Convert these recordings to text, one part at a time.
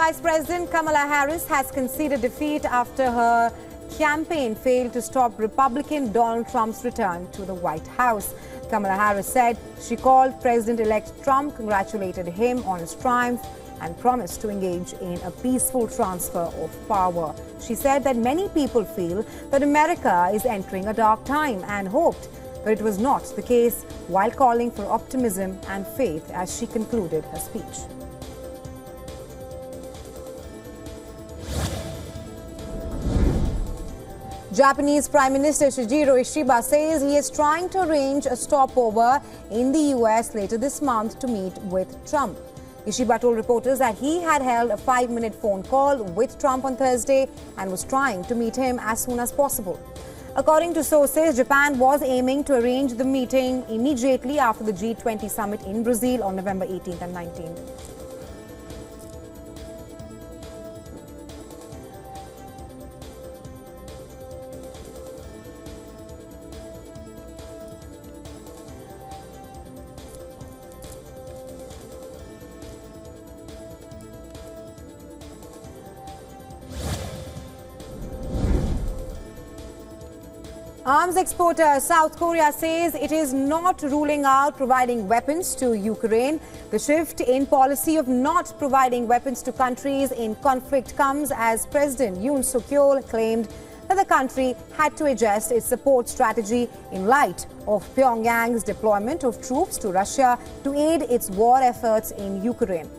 Vice President Kamala Harris has conceded defeat after her campaign failed to stop Republican Donald Trump's return to the White House. Kamala Harris said she called President-elect Trump, congratulated him on his triumph, and promised to engage in a peaceful transfer of power. She said that many people feel that America is entering a dark time and hoped that it was not the case, while calling for optimism and faith as she concluded her speech. Japanese Prime Minister Shigeru Ishiba says he is trying to arrange a stopover in the US later this month to meet with Trump. Ishiba told reporters that he had held a 5-minute phone call with Trump on Thursday and was trying to meet him as soon as possible. According to sources, Japan was aiming to arrange the meeting immediately after the G20 summit in Brazil on November 18th and 19th. Arms exporter South Korea says it is not ruling out providing weapons to Ukraine. The shift in policy of not providing weapons to countries in conflict comes as President Yoon Suk-yeol claimed that the country had to adjust its support strategy in light of Pyongyang's deployment of troops to Russia to aid its war efforts in Ukraine.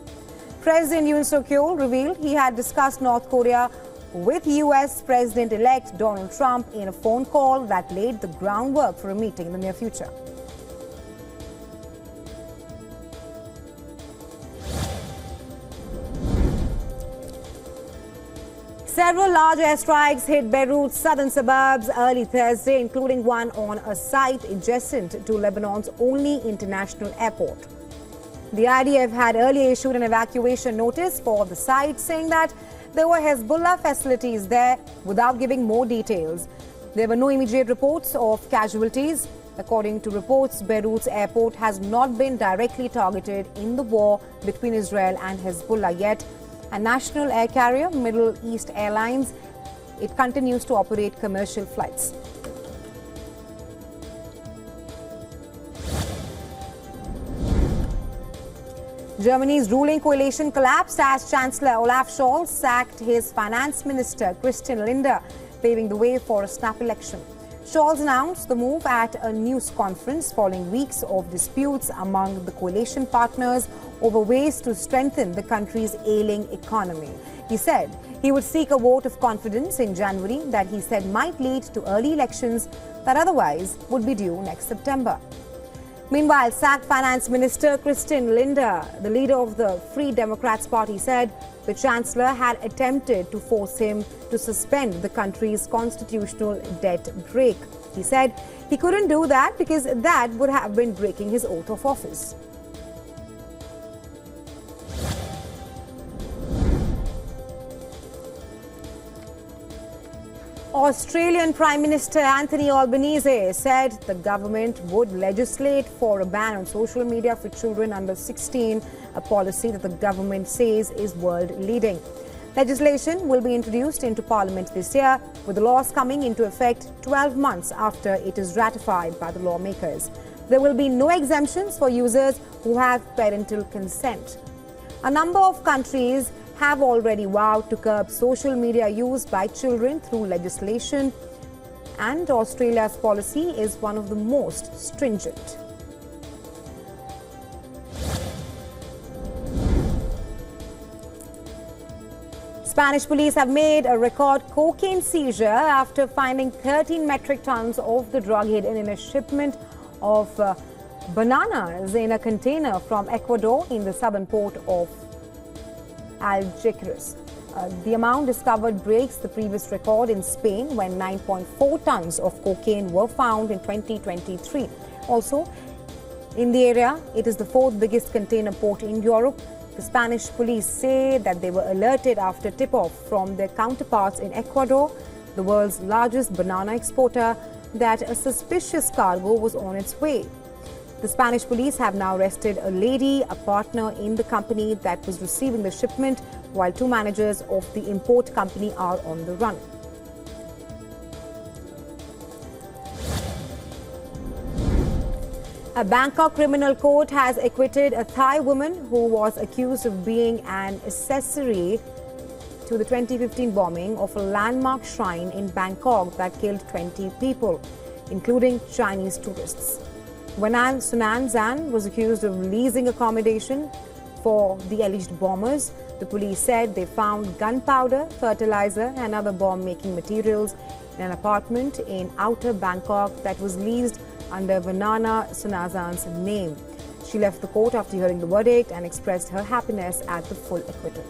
President Yoon Suk-yeol revealed he had discussed North Korea with US President-elect Donald Trump in a phone call that laid the groundwork for a meeting in the near future. Several large airstrikes hit Beirut's southern suburbs early Thursday, including one on a site adjacent to Lebanon's only international airport. The IDF had earlier issued an evacuation notice for the site, saying that there were Hezbollah facilities there without giving more details. There were no immediate reports of casualties. According to reports, Beirut's airport has not been directly targeted in the war between Israel and Hezbollah yet. A national air carrier, Middle East Airlines, it continues to operate commercial flights. Germany's ruling coalition collapsed as Chancellor Olaf Scholz sacked his finance minister Christian Lindner, paving the way for a snap election. Scholz announced the move at a news conference following weeks of disputes among the coalition partners over ways to strengthen the country's ailing economy. He said he would seek a vote of confidence in January that he said might lead to early elections that otherwise would be due next September. Meanwhile, sacked Finance Minister Christian Lindner, the leader of the Free Democrats Party, said the Chancellor had attempted to force him to suspend the country's constitutional debt brake. He said he couldn't do that because that would have been breaking his oath of office. Australian Prime Minister Anthony Albanese said the government would legislate for a ban on social media for children under 16, a policy that the government says is world-leading. Legislation will be introduced into Parliament this year, with the laws coming into effect 12 months after it is ratified by the lawmakers. There will be no exemptions for users who have parental consent. A number of countries have already vowed to curb social media use by children through legislation, and Australia's policy is one of the most stringent. Spanish police have made a record cocaine seizure after finding 13 metric tons of the drug hidden in a shipment of bananas in a container from Ecuador in the southern port of Algeciras. The amount discovered breaks the previous record in Spain when 9.4 tons of cocaine were found in 2023. Also, in the area, it is the fourth biggest container port in Europe. The Spanish police say that they were alerted after tip-off from their counterparts in Ecuador, the world's largest banana exporter, that a suspicious cargo was on its way. The Spanish police have now arrested a lady, a partner in the company that was receiving the shipment, while 2 managers of the import company are on the run. A Bangkok criminal court has acquitted a Thai woman who was accused of being an accessory to the 2015 bombing of a landmark shrine in Bangkok that killed 20 people, including Chinese tourists. Wanan Sunanzan was accused of leasing accommodation for the alleged bombers. The police said they found gunpowder, fertilizer and other bomb-making materials in an apartment in outer Bangkok that was leased under Vanana Sunazan's name. She left the court after hearing the verdict and expressed her happiness at the full acquittal.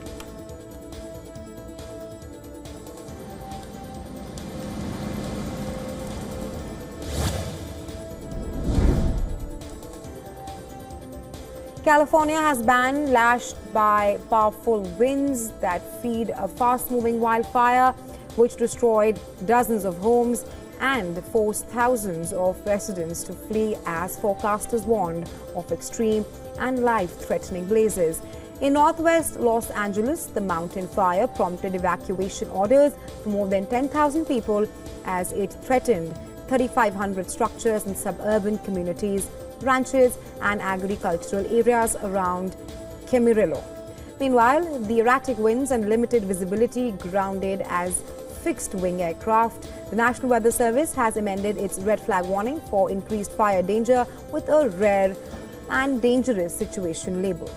California has been lashed by powerful winds that feed a fast-moving wildfire, which destroyed dozens of homes and forced thousands of residents to flee as forecasters warned of extreme and life-threatening blazes. In northwest Los Angeles, the mountain fire prompted evacuation orders for more than 10,000 people as it threatened 3,500 structures in suburban communities, ranches and agricultural areas around Camarillo. Meanwhile, the erratic winds and limited visibility grounded as fixed-wing aircraft. The National Weather Service has amended its red flag warning for increased fire danger with a rare and dangerous situation label.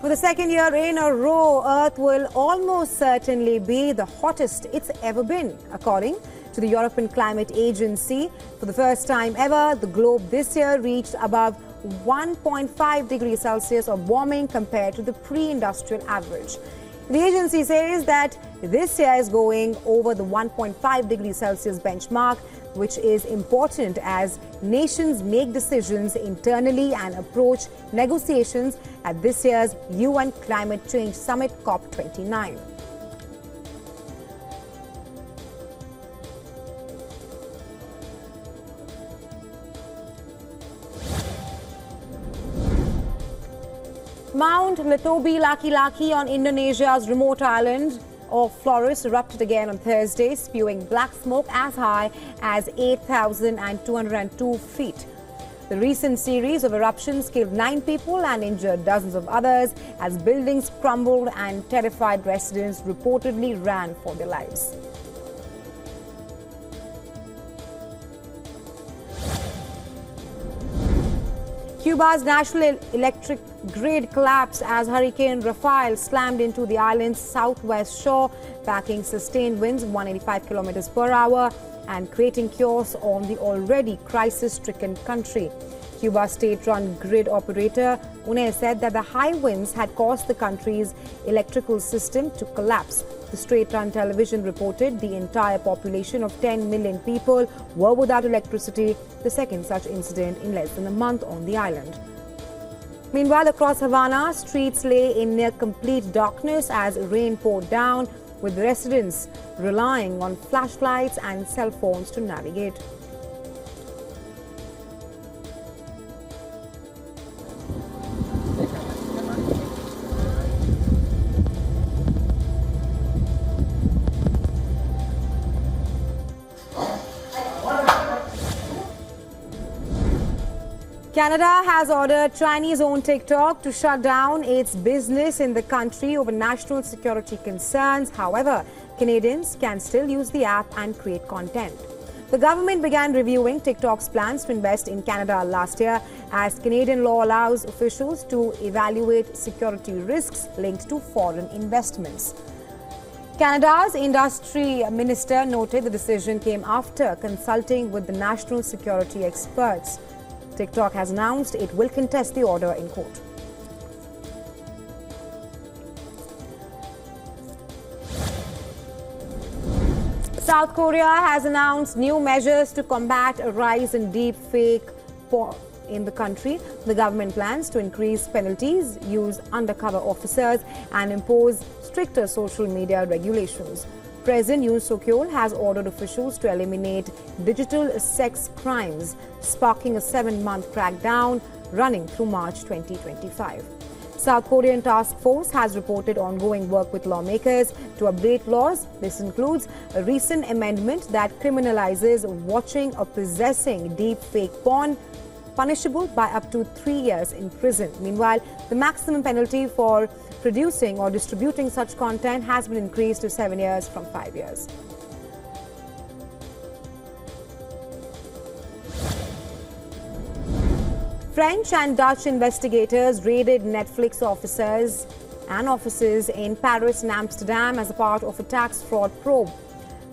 For the second year in a row, Earth will almost certainly be the hottest it's ever been, according to the European Climate Agency. For the first time ever, the globe this year reached above 1.5 degrees Celsius of warming compared to the pre-industrial average. The agency says that this year is going over the 1.5 degrees Celsius benchmark, which is important as nations make decisions internally and approach negotiations at this year's UN Climate Change Summit COP29. Mount Laki on Indonesia's remote island of Flores erupted again on Thursday, spewing black smoke as high as 8,202 feet. The recent series of eruptions killed 9 people and injured dozens of others as buildings crumbled and terrified residents reportedly ran for their lives. Cuba's national electric grid collapsed as Hurricane Rafal slammed into the island's southwest shore, packing sustained winds of 185 kilometers per hour and creating chaos on the already crisis-stricken country. Cuba's state-run grid operator UNE said that the high winds had caused the country's electrical system to collapse. The state-run television reported the entire population of 10 million people were without electricity, the second such incident in less than a month on the island. Meanwhile, across Havana, streets lay in near complete darkness as rain poured down, with residents relying on flashlights and cell phones to navigate. Canada has ordered Chinese-owned TikTok to shut down its business in the country over national security concerns. However, Canadians can still use the app and create content. The government began reviewing TikTok's plans to invest in Canada last year, as Canadian law allows officials to evaluate security risks linked to foreign investments. Canada's industry minister noted the decision came after consulting with the national security experts. TikTok has announced it will contest the order in court. South Korea has announced new measures to combat a rise in deep-fake porn in the country. The government plans to increase penalties, use undercover officers, and impose stricter social media regulations. President Yoon Suk-yeol has ordered officials to eliminate digital sex crimes, sparking a 7-month crackdown running through March 2025. South Korean task force has reported ongoing work with lawmakers to update laws. This includes a recent amendment that criminalizes watching or possessing deep fake porn, punishable by up to 3 years in prison. Meanwhile, the maximum penalty for producing or distributing such content has been increased to 7 years from 5 years. French and Dutch investigators raided Netflix offices and offices in Paris and Amsterdam as a part of a tax fraud probe.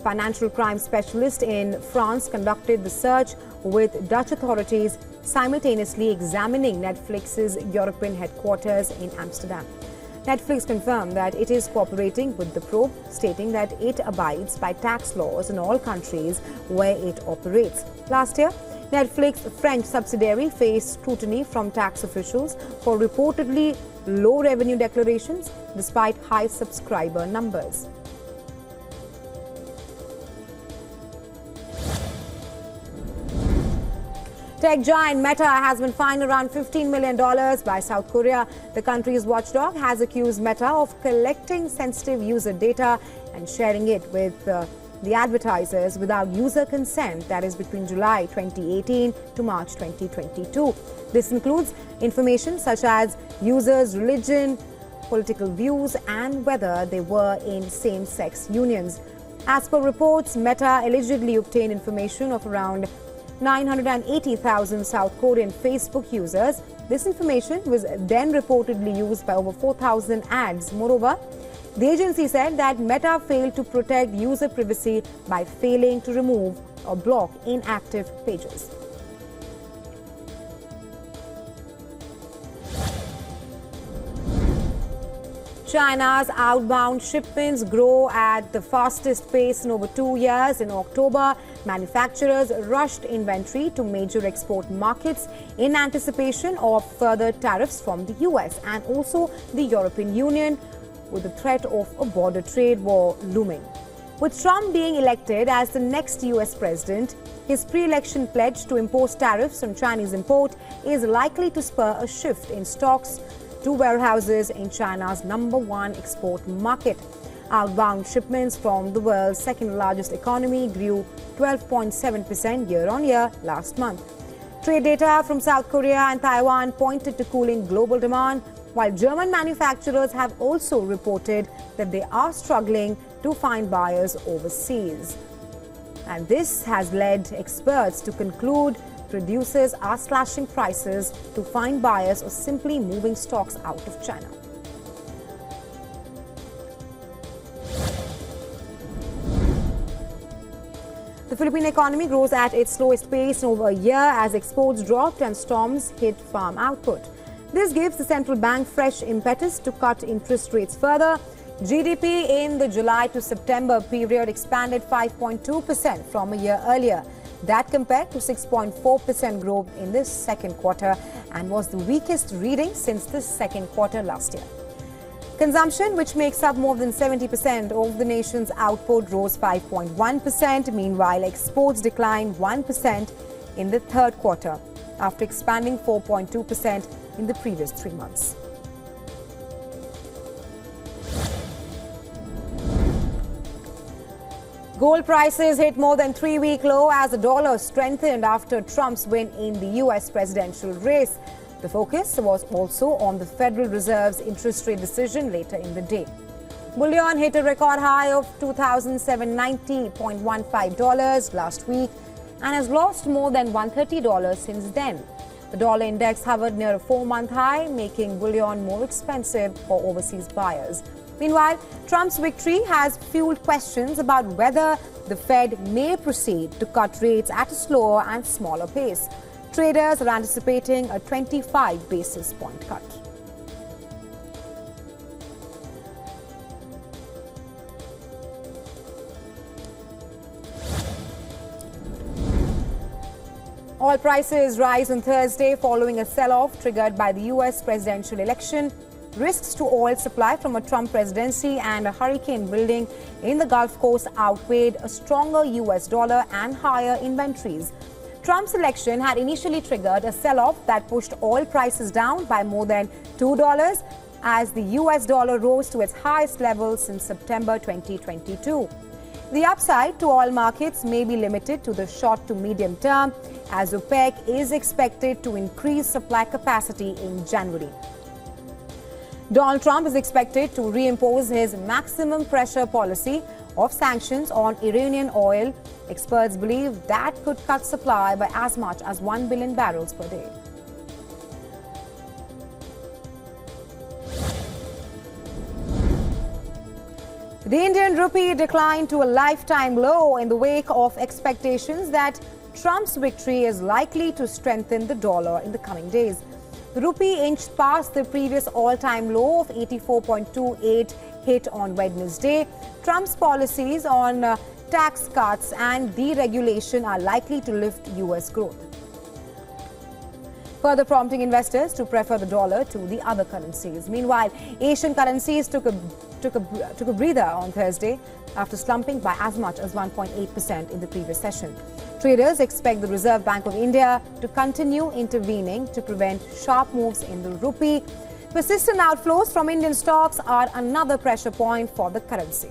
Financial crime specialists in France conducted the search with Dutch authorities simultaneously examining Netflix's European headquarters in Amsterdam. Netflix confirmed that it is cooperating with the probe, stating that it abides by tax laws in all countries where it operates. Last year, Netflix's French subsidiary faced scrutiny from tax officials for reportedly low revenue declarations despite high subscriber numbers. Tech giant Meta has been fined around $15 million by South Korea. The country's watchdog has accused Meta of collecting sensitive user data and sharing it with the advertisers without user consent, that is between July 2018 to March 2022. This includes information such as users' religion, political views, and whether they were in same-sex unions. As per reports, Meta allegedly obtained information of around 980,000 South Korean Facebook users. This information was then reportedly used by over 4,000 ads. Moreover, the agency said that Meta failed to protect user privacy by failing to remove or block inactive pages. China's outbound shipments grow at the fastest pace in over 2 years. In October, manufacturers rushed inventory to major export markets in anticipation of further tariffs from the US and also the European Union, with the threat of a border trade war looming. With Trump being elected as the next US president, his pre-election pledge to impose tariffs on Chinese import is likely to spur a shift in stocks to warehouses in China's #1 export market. Outbound shipments from the world's second largest economy grew 12.7% year-on-year last month. Trade data from South Korea and Taiwan pointed to cooling global demand, while German manufacturers have also reported that they are struggling to find buyers overseas. And this has led experts to conclude producers are slashing prices to find buyers or simply moving stocks out of China. The Philippine economy grows at its slowest pace in over a year as exports dropped and storms hit farm output. This gives the central bank fresh impetus to cut interest rates further. GDP in the July to September period expanded 5.2% from a year earlier. That compared to 6.4% growth in this second quarter and was the weakest reading since the second quarter last year. Consumption, which makes up more than 70% of the nation's output, rose 5.1%. Meanwhile, exports declined 1% in the third quarter after expanding 4.2% in the previous 3 months. Gold prices hit more than 3-week low as the dollar strengthened after Trump's win in the U.S. presidential race. The focus was also on the Federal Reserve's interest rate decision later in the day. Bullion hit a record high of $2,790.15 last week and has lost more than $130 since then. The dollar index hovered near a 4-month high, making bullion more expensive for overseas buyers. Meanwhile, Trump's victory has fueled questions about whether the Fed may proceed to cut rates at a slower and smaller pace. Traders are anticipating a 25 basis point cut. Oil prices rise on Thursday following a sell-off triggered by the U.S. presidential election. Risks to oil supply from a Trump presidency and a hurricane building in the Gulf Coast outweighed a stronger US dollar and higher inventories. Trump's election had initially triggered a sell-off that pushed oil prices down by more than $2 as the US dollar rose to its highest level since September 2022. The upside to oil markets may be limited to the short to medium term, as OPEC is expected to increase supply capacity in January. Donald Trump is expected to reimpose his maximum pressure policy of sanctions on Iranian oil. Experts believe that could cut supply by as much as 1 billion barrels per day. The Indian rupee declined to a lifetime low in the wake of expectations that Trump's victory is likely to strengthen the dollar in the coming days. The rupee inched past the previous all-time low of 84.28 hit on Wednesday. Trump's policies on tax cuts and deregulation are likely to lift U.S. growth, further prompting investors to prefer the dollar to the other currencies. Meanwhile, Asian currencies took a breather on Thursday after slumping by as much as 1.8% in the previous session. Traders expect the Reserve Bank of India to continue intervening to prevent sharp moves in the rupee. Persistent outflows from Indian stocks are another pressure point for the currency.